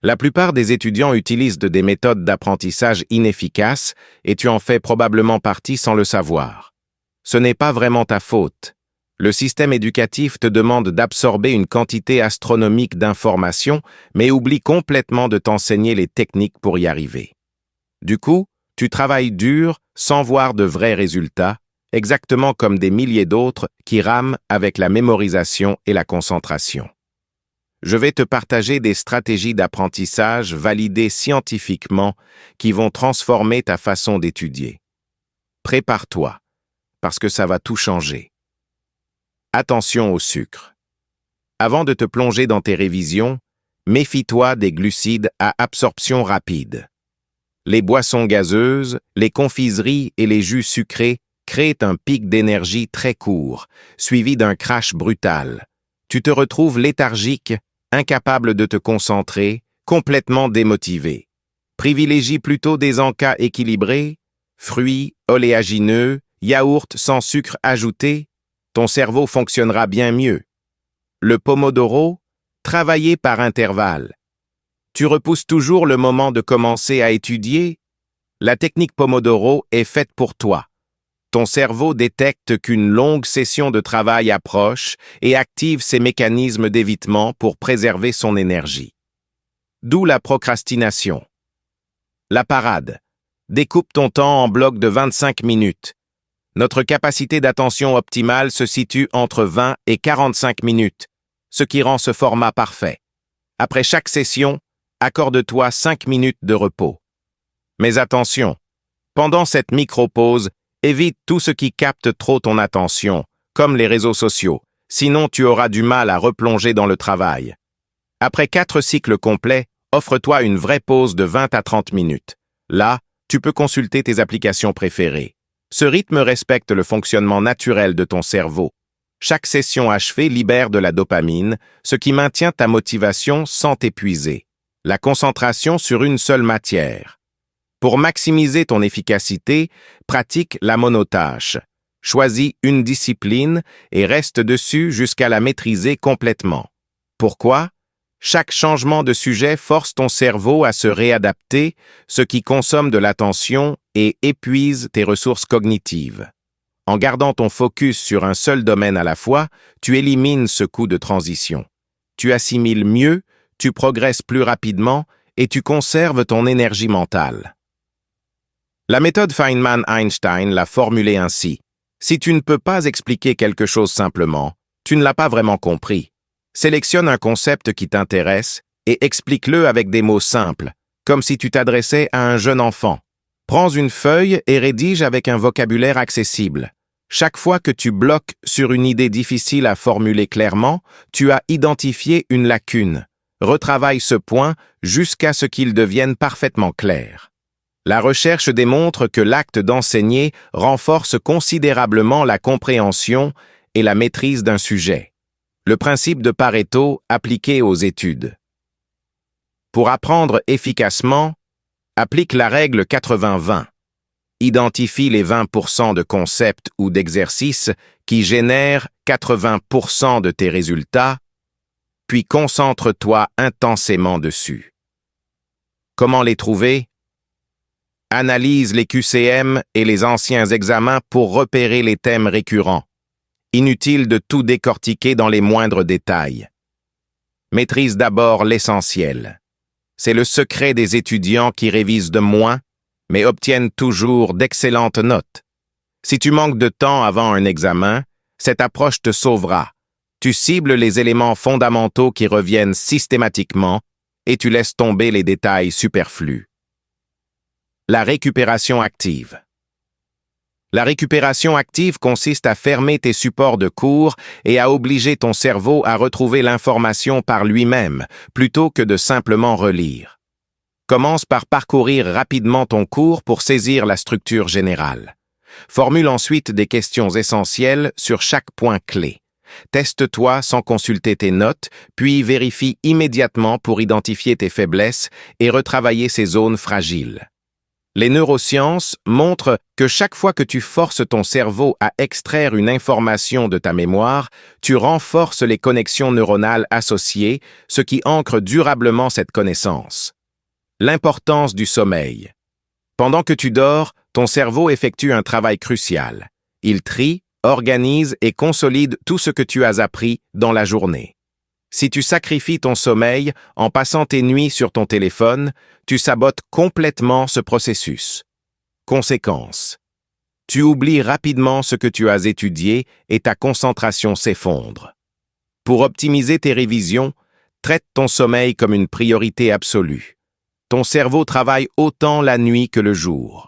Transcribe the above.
La plupart des étudiants utilisent des méthodes d'apprentissage inefficaces et tu en fais probablement partie sans le savoir. Ce n'est pas vraiment ta faute. Le système éducatif te demande d'absorber une quantité astronomique d'informations, mais oublie complètement de t'enseigner les techniques pour y arriver. Du coup, tu travailles dur sans voir de vrais résultats, exactement comme des milliers d'autres qui rament avec la mémorisation et la concentration. Je vais te partager des stratégies d'apprentissage validées scientifiquement qui vont transformer ta façon d'étudier. Prépare-toi, parce que ça va tout changer. Attention au sucre. Avant de te plonger dans tes révisions, méfie-toi des glucides à absorption rapide. Les boissons gazeuses, les confiseries et les jus sucrés créent un pic d'énergie très court, suivi d'un crash brutal. Tu te retrouves léthargique, incapable de te concentrer, complètement démotivé. Privilégie plutôt des encas équilibrés, fruits, oléagineux, yaourts sans sucre ajouté, ton cerveau fonctionnera bien mieux. Le Pomodoro, travailler par intervalles. Tu repousses toujours le moment de commencer à étudier? La technique Pomodoro est faite pour toi. Ton cerveau détecte qu'une longue session de travail approche et active ses mécanismes d'évitement pour préserver son énergie. D'où la procrastination. La parade. Découpe ton temps en blocs de 25 minutes. Notre capacité d'attention optimale se situe entre 20 et 45 minutes, ce qui rend ce format parfait. Après chaque session, accorde-toi 5 minutes de repos. Mais attention, pendant cette micro-pause, évite tout ce qui capte trop ton attention, comme les réseaux sociaux, sinon tu auras du mal à replonger dans le travail. Après 4 cycles complets, offre-toi une vraie pause de 20 à 30 minutes. Là, tu peux consulter tes applications préférées. Ce rythme respecte le fonctionnement naturel de ton cerveau. Chaque session achevée libère de la dopamine, ce qui maintient ta motivation sans t'épuiser. La concentration sur une seule matière. Pour maximiser ton efficacité, pratique la monotâche. Choisis une discipline et reste dessus jusqu'à la maîtriser complètement. Pourquoi? Chaque changement de sujet force ton cerveau à se réadapter, ce qui consomme de l'attention et épuise tes ressources cognitives. En gardant ton focus sur un seul domaine à la fois, tu élimines ce coût de transition. Tu assimiles mieux, tu progresses plus rapidement et tu conserves ton énergie mentale. La méthode Feynman-Einstein l'a formulée ainsi. Si tu ne peux pas expliquer quelque chose simplement, tu ne l'as pas vraiment compris. Sélectionne un concept qui t'intéresse et explique-le avec des mots simples, comme si tu t'adressais à un jeune enfant. Prends une feuille et rédige avec un vocabulaire accessible. Chaque fois que tu bloques sur une idée difficile à formuler clairement, tu as identifié une lacune. Retravaille ce point jusqu'à ce qu'il devienne parfaitement clair. La recherche démontre que l'acte d'enseigner renforce considérablement la compréhension et la maîtrise d'un sujet. Le principe de Pareto appliqué aux études. Pour apprendre efficacement, applique la règle 80-20. Identifie les 20% de concepts ou d'exercices qui génèrent 80% de tes résultats, puis concentre-toi intensément dessus. Comment les trouver? Analyse les QCM et les anciens examens pour repérer les thèmes récurrents. Inutile de tout décortiquer dans les moindres détails. Maîtrise d'abord l'essentiel. C'est le secret des étudiants qui révisent de moins, mais obtiennent toujours d'excellentes notes. Si tu manques de temps avant un examen, cette approche te sauvera. Tu cibles les éléments fondamentaux qui reviennent systématiquement et tu laisses tomber les détails superflus. La récupération active. La récupération active consiste à fermer tes supports de cours et à obliger ton cerveau à retrouver l'information par lui-même, plutôt que de simplement relire. Commence par parcourir rapidement ton cours pour saisir la structure générale. Formule ensuite des questions essentielles sur chaque point clé. Teste-toi sans consulter tes notes, puis vérifie immédiatement pour identifier tes faiblesses et retravailler ces zones fragiles. Les neurosciences montrent que chaque fois que tu forces ton cerveau à extraire une information de ta mémoire, tu renforces les connexions neuronales associées, ce qui ancre durablement cette connaissance. L'importance du sommeil. Pendant que tu dors, ton cerveau effectue un travail crucial. Il trie, organise et consolide tout ce que tu as appris dans la journée. Si tu sacrifies ton sommeil en passant tes nuits sur ton téléphone, tu sabotes complètement ce processus. Conséquence. Tu oublies rapidement ce que tu as étudié et ta concentration s'effondre. Pour optimiser tes révisions, traite ton sommeil comme une priorité absolue. Ton cerveau travaille autant la nuit que le jour.